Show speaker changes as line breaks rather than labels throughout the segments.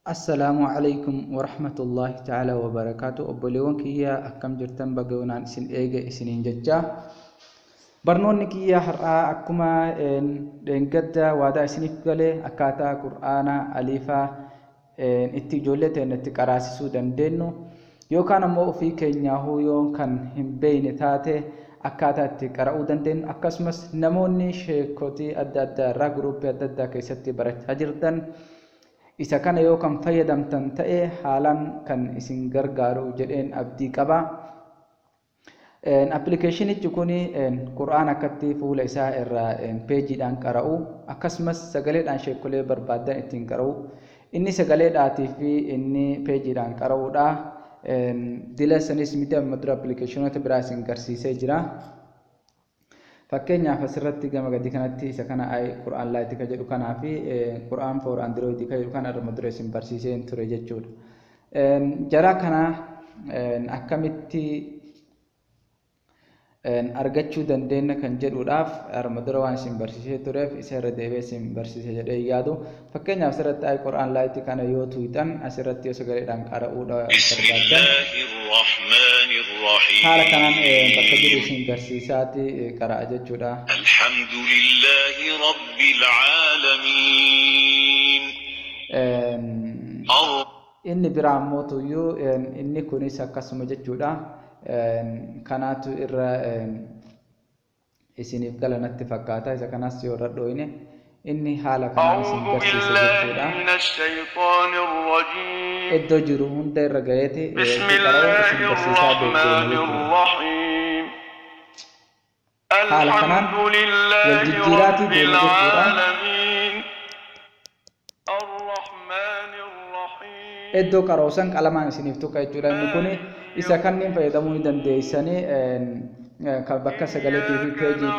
السلام عليكم ورحمة الله تعالى وبركاته. أبوليون كيا أكم جرتن بجونا إسن إيجا إسنين ججّا برنون كيا حرّا أكما دينجدا وادا إسنيف قلي أكاتا قرآن أليفا إتجولة نتكراسسو دندنو يو كان مو في كينياهو يو كان هم بين تاته أكاتا تكراو دندن أكسمس نموني شيكوتي أددا را جروب أددا كيستي برت هجردن isa kana yoo kan fayyadamtan ta'e haalan kan isin gargaaru jedheen abdii qaba. Appilikeeshinichi kun Qur'aan akkatti fuula isaa irraa peejiidhaan qara'u akkasumas sagaleedhaan sheekolee barbaadan ittiin qara'u inni sagaleedhaatii fi inni peejiidhaan qara'uudha. Dila sanis miti amma dura appilikeeshinoota biraa isin garsiisee jira. Fakkeenyaaf asirratti gama gadi kanatti isa kana Qur'aan Lite ka jedhu kanaa fi Qur'aan for Android ka jedhu kana irra dura isin barsiisee ture jechuudha. Jara kana akkamitti argachuu dandeenya kan jedhuudhaaf irra dura waan isin barsiisee tureef isa irra deebi'ee isin barsiisee jedhee yaadu. Fakkeenyaaf asirratti Qur'aan Lite kana yoo tuutan asirratti yoo sagaleedhaan qara'uudha barbaadan حال كمان بكبر اسم برسيساتي قراءة جدّا
الحمد لله رب العالمين
إني براموتو يو إني كوني سكاسم جدّا كانت إرّا إسنيف قال نتفقاتا إذا كان سيور ردوينه إني حال كمان اسم برسيسة جدّا
من الشيطان الرجيم
إدو جروهن در رغايتي
بسم الله الرحمن الرحيم الحمد لله رب العالمين الرحمن الرحيم
إدو كاروسان كلامان سنفتو كايتورا نكوني إسا كنين فايداموني دنديساني كبكا سغالتي في بيجي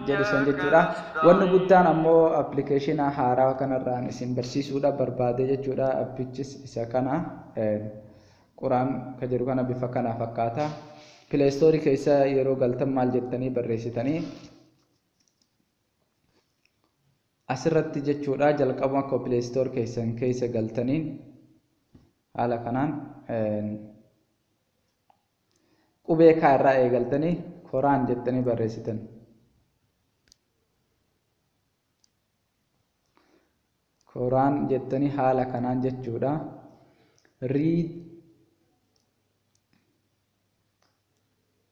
jedhu san jechuudha. Wanni guddaan ammoo appilikeeshina haaraa kanarraan isin barsiisuudha barbaade jechuudha. Appichis isa kana Qur'aan ka jedhu kana bifa kana fakkaata. Play Store keessa yeroo galtan maal jettanii barreessitanii asirratti jechuudha jalqabuma akka Play Store keessan keessa galtaniin haala kanaan qubee kaarraa eegaltanii Qur'aan jettanii barreessitan. Qur'aan jettanii haala kanaan jechuudha. Read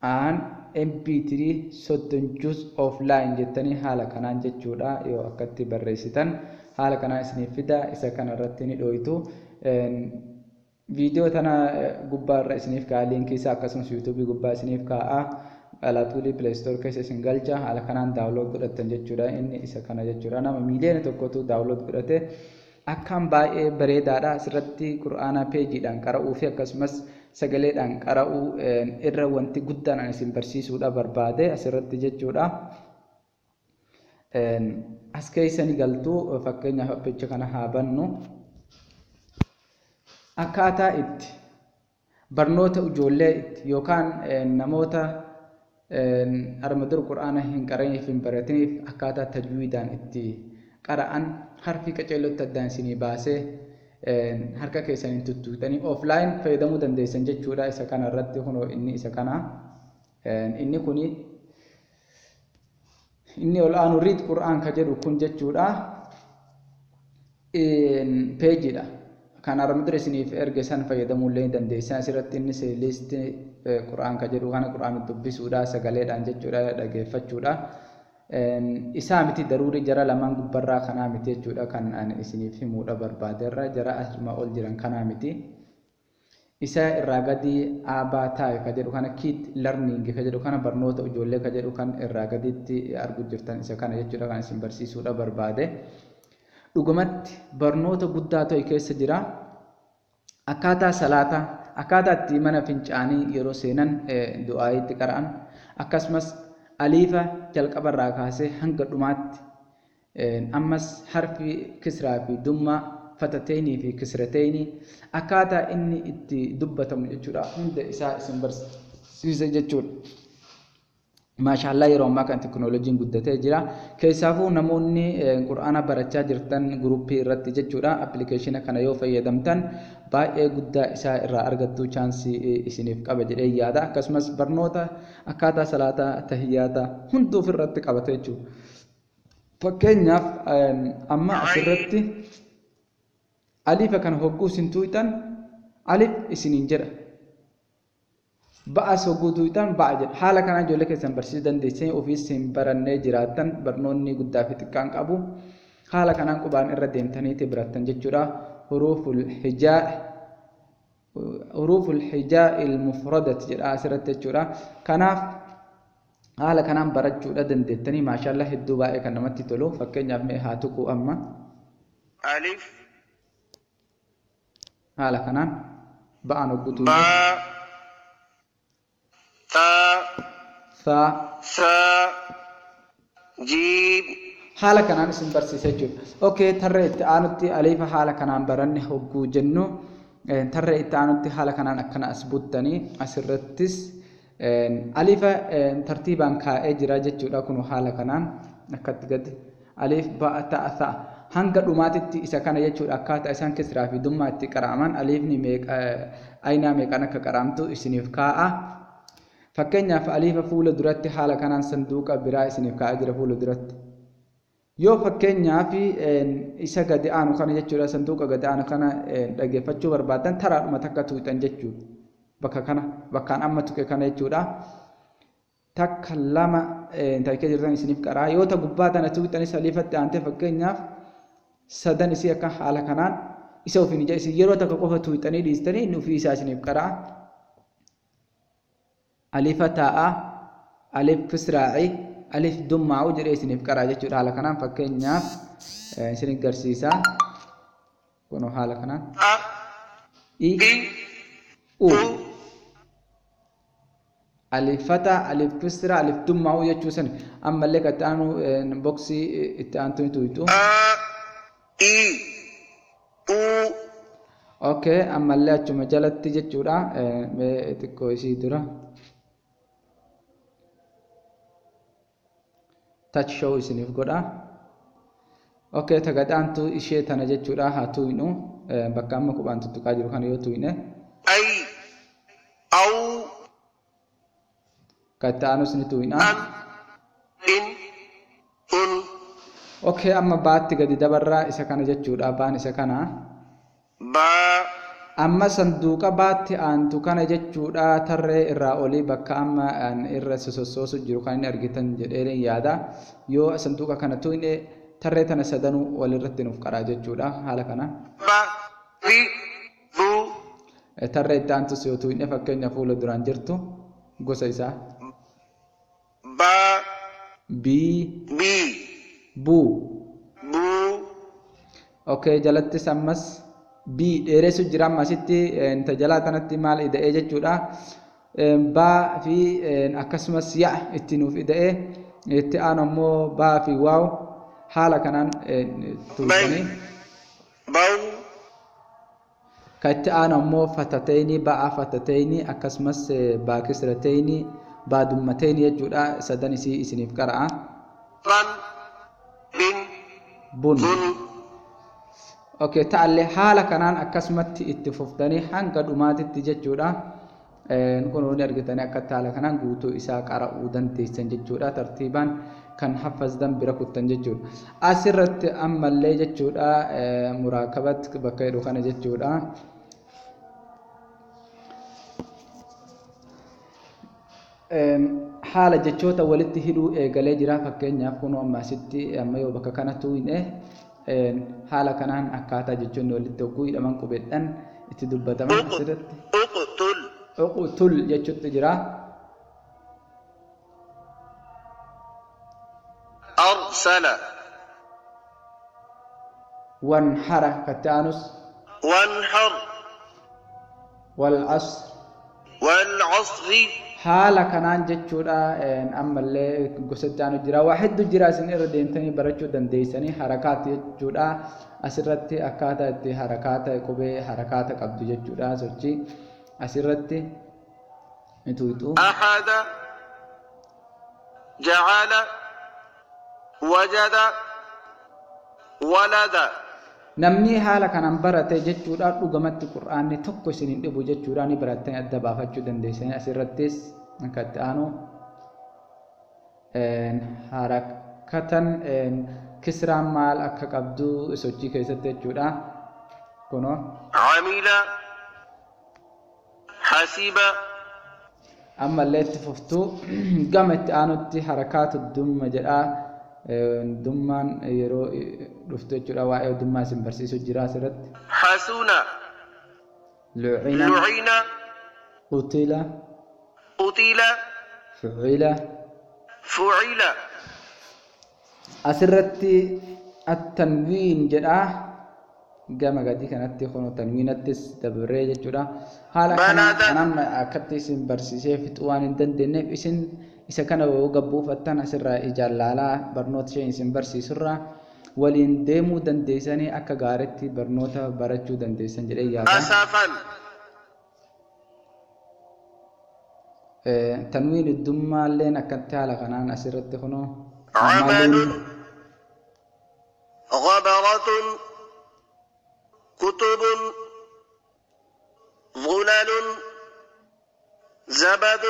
and MP3 soddon choose offline jettanii haala kanaan jechuudha. Yoo akkatti barreessitan haala kanaan isiniif fida. Isa kanarratti ni dhooytu. Viidiyoo tana gubbaarra isiniif kaa'a liinkii isaa akkasumas YouTube gubbaa isiniif kaa'a. Alaatuulii Play Store keessa isin galcha haala kanaan daawunlood godhattan jechuudha. Inni isa kana jechuudha. Nama miiliyoona tokkotu daawunlood godhate akkaan baay'ee bareedaadha. Asirratti Qur'aana peejiidhaan qara'uu fi akkasumas sagaleedhaan qara'uu irra wanti guddaan an isin barsiisuudha barbaade asirratti jechuudha. As keessa ni galtu fakkeenyaaf appicha kana haa bannu. Akkaataa itti barnoota ijoollee itti yookaan namoota armadur Qur'aana hin qara'iniif hin baratiniif akkaataa tajwiidaan itti qara'an harfi qaceellotti addaan isinii baasee harka keessaniin tuttuutanii offline fayyadamuu dandeessan jechuudha. Isa kana irratti kunoo inni isa kana inni kuni inni ol aanu read Qur'aan ka jedhu kun jechuudha peejiidha. Kan armadur isiniif erge san fayyadamuu illee dandeessan. Asirratti inni liist Qur'aan ka jedhu kana Qur'aan dubbisuudha sagaleedhaan jechuudha dhageeffachuudha. Isaa miti daruuri jara lamaan gubbarraa kanaa miti jechuudha kan ani isiniif himuudha barbaaderra jara asuma ol jiran kanaa miti. Isa irraa gadi ABA ka jedhu kana kid learning ka jedhu kana barnoota ijoollee ka jedhu kan irraa gaditti arguu jirtan isa kana jechuudha kan isin barsiisuudha barbaade. Dhugumatti barnoota guddaa ta'e keessa jira. Akkaataa salaataa akkaataa itti mana fincaanii yeroo seenan du'aayitti qara'an akkasumas aliifa jalqabarraa kaasee hanga dhumaatti ammas harfi kisraa fi dummaa fatateenii fi kisrateenii akkaataa inni itti dubbatamu jechuudha hunda isaa isin barsiisa jechuudha. maashaallah yeroo ammaa kan teknooloojiin guddatee jira. Keessaafuu namoonni quraana barachaa jirtan guruppii irratti jechuudha appilikeeshina kana yoo fayyadamtan baay'ee guddaa isaa irraa argattu chaansii isiniif qaba jedhee yaada. Akkasumas barnoota akkaataa salaataa tahiyyaata hundi ofirratti qabata jechuudha. Fakkeenyaaf amma asirratti alifa kana hogguu isin tuutan alif isiniin jedha. Ba'a sogguu tuutan ba'a jedha. Haala kanaan ijoollee keessan barsiisuu dandeessanii ofii isin barannee jiraattan barnoonni guddaa fi xiqqaan qabu. Haala kanaan qubaan irra deemtaniiti birattan jechuudha. Huruuful hijaa ilmufradati jedha asirratti jechuudha. Kanaaf haala kanaan barachuudha dandeettanii maashaallah hedduu baay'ee kan namatti tolu. Fakkeenyaaf mee haa tuquu amma.
ألف
Haala kanaan ba'aan hogguutu
باء تاء
ثاء
ثاء جيم.
haala kanaan isin barsiisa jechuudha. Okay, tarree itti aanutti alifa haala kanaan baranne hogguu jennu tarree itti aanutti haala kanaan akkana as buttanii asirrattis alifa tartiibaan kaa'ee jira jechuudha. Kun haala kanaan akkatti gadi alif ba'a ta'a ta'a hanga dhumaatitti isa kana jechuudha. Akkaataa isaan kisraa fi dummaa itti qara'aman alifni aynaa meeqaan akka qara'amtu isiniif kaa'a. Fakkeenyaaf alifa fuula duratti haala kanaan sanduuqa biraa isiniif kaa'ee jira fuula duratti. Yoo fakkeenyaaf isa gadi aanu kana jechuudha sanduuqa gadi aanu kana dhaggeeffachuu barbaadan taraadhuma takka tuutan jechuudha. Bakkaan amma tuqe kana jechuudha. Takka lama takkee jirtan isiniif qaraa. Yoo ta gubbaa tana tuqxanis alifatti aantee fakkeenyaaf sadan isii akka haala kanaan isa ofiin ija isin yeroo takka qofa tuuxanii dhiistanii inni ofii isaa isiniif qaraa. Alifa taa'aa, alif kisraa'i, alif dummaa'u jedhee isiniif qaraa jechuudha. Haala kanaan fakkeenyaaf isiniif garsiisaa. Kun haala kanaan. I, U. Alifata, alif kisra, alif dummaa'u jechuu san ammallee kan itti aanu boksii itti aantu ni tuutu.
I, U.
Okay, ammallee achuma jalatti jechuudha. Mee xiqqoo isii dura. Touch show isiniif godha. Okay, tagadhaantu ishee tana jechuudha. Haa tuuynu bakka amma qubaan tuttuqaa jiru kana yoo tuuyne.
Ay, au,
Kan itti aanus ni tuuyna.
an, in, un.
Okay, amma baatti gadi dabarraa isa kana jechuudha. Baan isa kana.
Ba,
Amma sanduuqa baatti aantu kana jechuudha. Tarree irraa olii bakka amma irra sosossoosu jiru kan inni argitan jedhee yaada. Yoo sanduuqa kana tuuyne tarree tana sadanuu walirratti nuuf qaraa jechuudha. Haala kana.
ba, ri, bu,
Tarree itti aantus yoo tuuyne fakkeenya fuula duraan jirtu gosa isaa.
ba,
Bii,
bi,
buu.
bu,
Okay, jalattis ammas bii dheeressu jira ammasitti tajalaa kanatti maal ida'ee jechuudha. Baa fi akkasumas yaa itti nuuf ida'ee itti aanu ammoo baa fi waaw haala kanaan tuutanii.
bau,
Kan itti aanu ammoo fatateenii ba'aa fatateenii akkasumas baa kisrateenii baa dummateenii jechuudha. Sadan isii isiniif qara'a.
ran, bin,
Bun.
bun.
Okay, ta'allee haala kanaan akkasumatti itti fuftanii hanga dhumaatitti jechuudha. Kun hundi argitanii akka haala kanaan guutuu isaa qara'uu dandeessan jechuudha. Tartiibaan kan haffazdan bira kuttan jechuudha. Asirratti ammallee jechuudha muraakabat bakka jedhu kana jechuudha. Haala jechoota walitti hidhuu eegalee jira. Fakkeenyaaf kun ammasitti amma yoo bakka kana tuuyne haala kanaan akkaataa jechoonni walitti hogguu hidhaman qubeedhaan itti dubbataman asirratti.
Uqtul,
Uqtul jechuutti jira.
arsala,
Wanhara katti aanus
wanhar,
wal asr.
walcasri,
Haala kanaan jechuudha ammallee gosatti aanu jira. Waa hedduu jira isin irra deemtanii barachuu dandeessanii harakaati jechuudha. Asirratti akkaataa itti harakaata qubee harakaata qabdu jechuudha. Sochii asirratti tuutu.
ahada, جعل وجد ولد
namni haala kanaan barate jechuudha dhugamatti qur'aanni tokko isin hin dhibu jechuudha ni barattanii adda baafachuu dandeessanii asirrattis akka itti aanu harakatan kisraan maal akka qabdu sochii keessatti jechuudha kuno
عمل حسب
amma illee itti fuftu gama itti aanutti harakaatu dumma jedha dummaan yeroo dhuftu jechuudha waa'ee dummaa isin barsiisu jira asirratti
حسن
lucina
لعن
qutila
قتل
fucila
فعل
asirratti at-tanwiin jedha gama gadii kanatti kun tanwiinattis dabree jechuudha haala kanaan akkatti isin barsiisee fixuu waan hin dandeenyeef isin isa kana yoo gabbuufattan asirraa ijaan laalaa barnoota isheen isin barsiisurraa waliin deemuu dandeessanii akka gaariitti barnoota barachuu dandeessan jedhee yaada.
أسفا
tanwiin iddummaalleen akkatti haala kanaan asirratti kunoo
عمل غبرة كتب ظلل زبد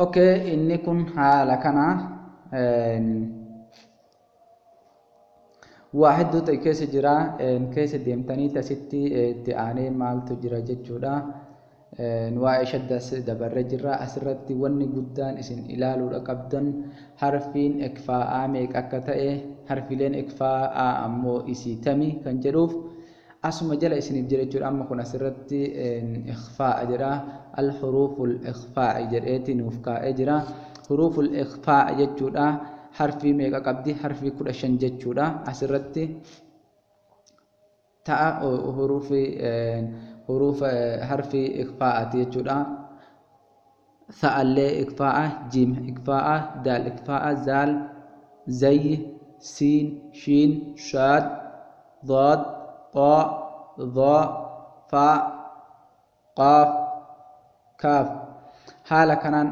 okay inni kun haala kana waa hedduu ta'e keessa jira keessa deemtanii tasitti itti aanee maaltu jira jechuudha waa'ee shaddas dabarre jirra asirratti wanni guddaan isin ilaaluudha qabdan harfiin ikfaa'aa meeqa akka ta'e harfileen ikfaa'aa ammoo isiitami kan jedhuuf asuma jala isiniif jira jechuudha amma kun asirratti ikfaa'a jedha al-huruful ikfaa'i jedheeti nuuf kaa'ee jira huruful ikfaa'a jechuudha harfii meeqa qabdi harfii 15 jechuudha asirratti ta'a حروف حرف إخفاء يجودا ثاء إخفاء جيم إخفاء دال إخفاء زال زي سين شين شاد ضاد طاء ضاء فاء قاف كاف حال كانان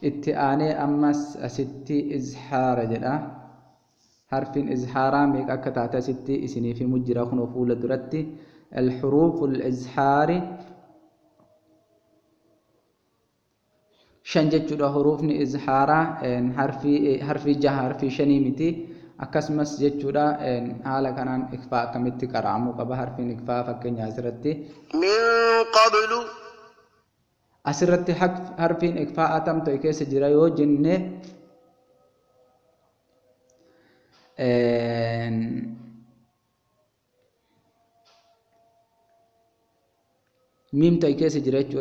اتئاني أمس ستي إزحار جدا حرف إزحارا ميك أكتاتا ستي إسني في مجرى خنوفول درتي الحروف الإزحار شنجت حروف إزحارا حرفي جه حرفي شنيمتي أكسمس جتشورا حالا كانان إخفاء كمتي كرامو قبا حرفي إخفاء فكين أسرتي
من قبل
أسرتي حرفي إخفاء تم تويكيس جرايو جنة ميم تويكيس جرايو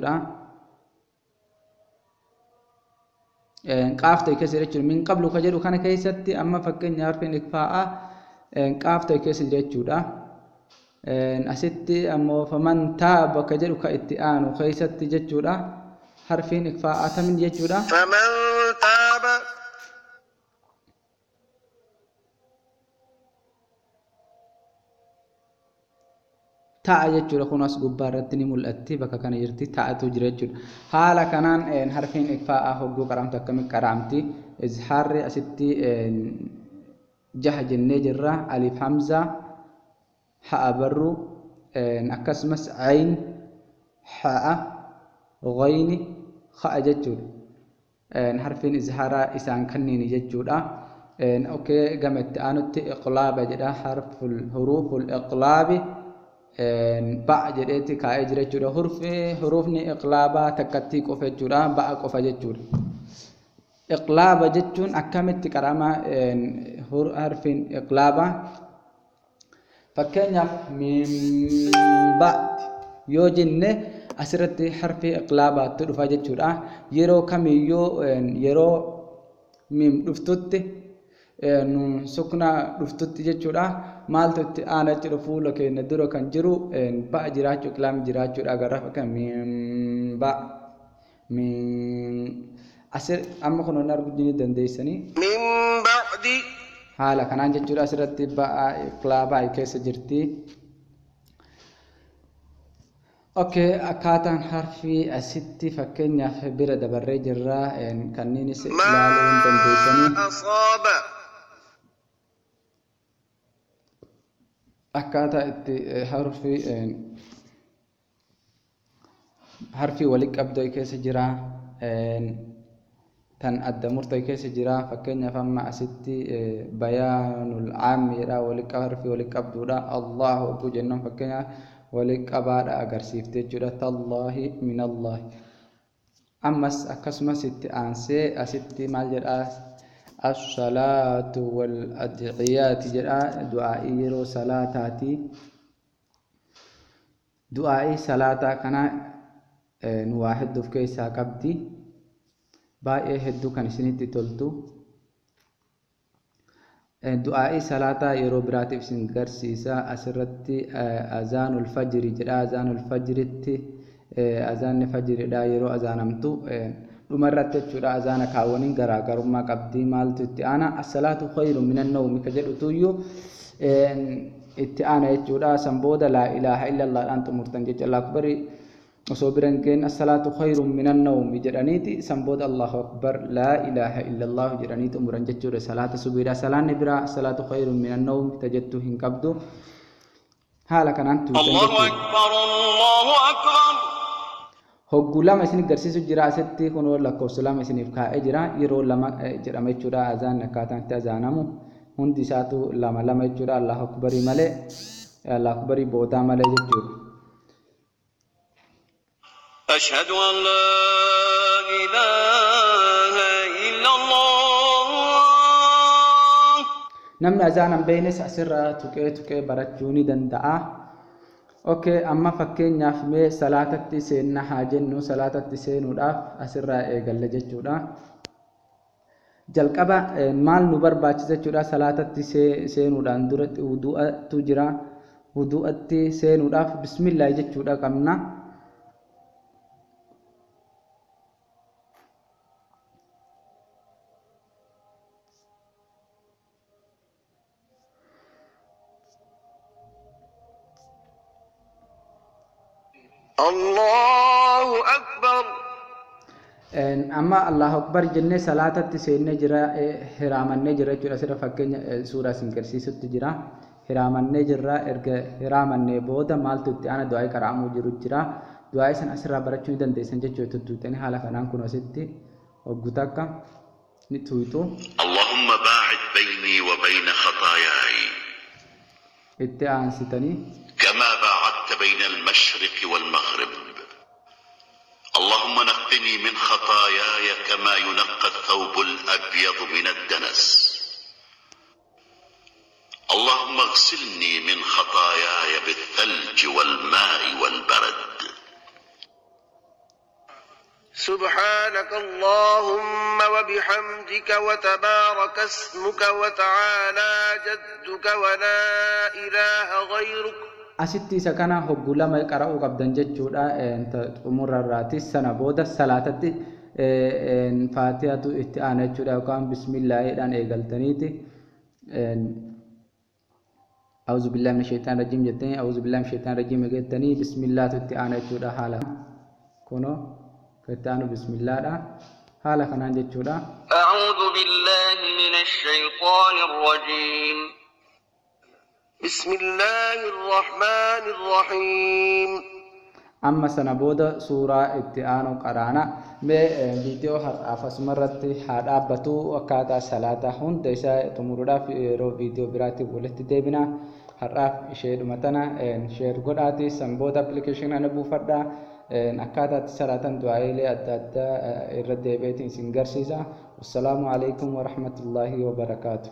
قاف تويكيس جرايو من قبل كجرو كان كيستي أما فكين حرفي إخفاء قاف تويكيس جرايو أستي أما فمن تاب كجرو كإتيان وخيستي جرايو حرفين إخفاء تمن جرايو
فمن تاب
ta'a jechuudha kun as gubbaarratti ni mul'atti bakka kana jirti ta'atu jira jechuudha haala kanaan harfiin ikfaa'aa hogguu qaramtu akkamitti qaramti izhaarri asitti jaha jennee jirra alif hamza ha'a barru akkasumas ayn ha'a ghayni kha'a jechuudha harfiin izhaaraa isaan kanniini jechuudha okay gama itti aanutti iqlaaba jedha harful huruful iqlaabi ba'a jedheeti kaa'ee jira jechuudha hurufni iqlaabaa takkatti qofa jechuudha ba'a qofa jechuudha iqlaaba jechuun akkamitti qarama harfiin iqlaabaa fakkeenyaaf min ba'ti yoo jenne asirratti harfi iqlaabaatti dhufa jechuudha yeroo kamiyyuu yeroo mim dhuftutti sukna dhuftutti jechuudha maaltu itti aana jechuudha fuula keenya dura kan jiru ba'a jiraachuu iqlaam jiraachuudha agarra fakkaan ba asir amma kun waan arguu ni dandeessanii
min ba'di
haala kanaan jechuudha asirratti ba'a iqlaabaa keessa jirti اوكي akkaataan harfii asitti fakkeenyaaf bira dabarree jirra kanniinis ilaaluu
ما
dandeessanii
أصاب
akkaataa itti harfii walitti qabdoo keessa jira tan adda murtee keessa jira fakkeenyaaf amma asitti bayaanul aammiidha harfii walitti qabduudha Allahu akbar jennan fakkeenyaaf walitti qabaadha agarsiiftee jechuudha tallahi minallahi ammas akkasumas itti aansee asitti maal jedha as-salaatu wal ad'iyaati jedha du'aa'ii yeroo salaataati du'aa'ii salaataa kana nu waa hedduuf keessaa qabdi baay'ee hedduu kan isinitti toltu du'aa'ii salaataa yeroo biraatiif isin garsiisa asirratti azaanul fajri jedha azaanul fajritti azaanni fajriidha yeroo azaanamtu dhumarratti jechuudha azaana kaawwaniin garaagarummaa qabdi maaltu itti aana as-salaatu khayru minan nawmi ka jedhutuyyuu itti aana jechuudha san booda laa ilaaha illallah dhaan xumurtan jecha Allahu akbar osoo biran geen as-salaatu khayru minan nawmi jedhaniiti san booda Allahu akbar laa ilaaha illallah jedhanii xumuran jechuudha salaata subiidha salaanni biraa as-salaatu khayru minan nawmi tajettu hin qabdu haala kanaan tuutan
Allahu akbar
hoggu lama isin garsiisu jira asitti kunoo lakkoofsa lama isiniif kaa'ee jira yeroo lama jedhama jechuudha azaan akkaataan itti azaanamu hundi isaatu lama jechuudha Allahu akbarii malee Allahu akbarii boodaa malee jechuudha
أشهد أن لا إله إلا الله
namni azaanan beeynes asirraa tuqee barachuu ni danda'a okay amma fakkeenyaaf mee salaatatti seenna haa jennu salaatatti seenuudhaaf asirraa eegalla jechuudha jalqaba maal nu barbaachisa jechuudha salaatatti seenuudhaan duratti wudu'atu jira wudu'atti seenuudhaaf bismillah jechuudha qabna
الله أكبر
amma Allahu akbar jennee salaatatti seennee jira hiraamannee jira jechuudha sirra fakkeenya suuraa isin garsiisutti jira hiraamannee jirra erga hiraamannee booda maaltu itti aana du'aa qaraamuu jiru jira du'aa san asirraa barachuu ni dandeessan jechuudha tuttuutanii haala kanaan kun asitti hoggu takka ni tuutu
اللهم باعد بيني وبين خطاياي
itti aansitanii
كما باعدت بين المشرق والمغرب اللهم نقني من خطاياي كما ينقى الثوب الأبيض من الدنس اللهم اغسلني من خطاياي بالثلج والماء والبرد سبحانك اللهم وبحمدك وتبارك اسمك وتعالى جدك ولا إله غيرك
asitti isa kana hoggu lama qara'uu qabdan jechuudha xumurarraati sana booda salaatatti faatihatu itti aana jechuudha yookaan bismillaahiidhaan eegaltaniiti أعوذ بالله من الشيطان الرجيم جتني أعوذ بالله من الشيطان الرجيم جتني بسم الله تتعانى جودا حالا كونو تتعانى بسم الله دا حالا خنان جودا
أعوذ بالله من الشيطان الرجيم بسم الله الرحمن الرحيم
أما سنبودا سورة اتعانى قرانا فيديو حرافة مرتي حرابتو وكاتا صلاة هون ديسا تمردا في فيديو براتي بولت ديبنا حراف شير متنا شير قراتي سنبودا application أنا بوفردا أكاتا صلاة دعائي أدى الردي بيتي سنجر سيزا والسلام عليكم ورحمة الله وبركاته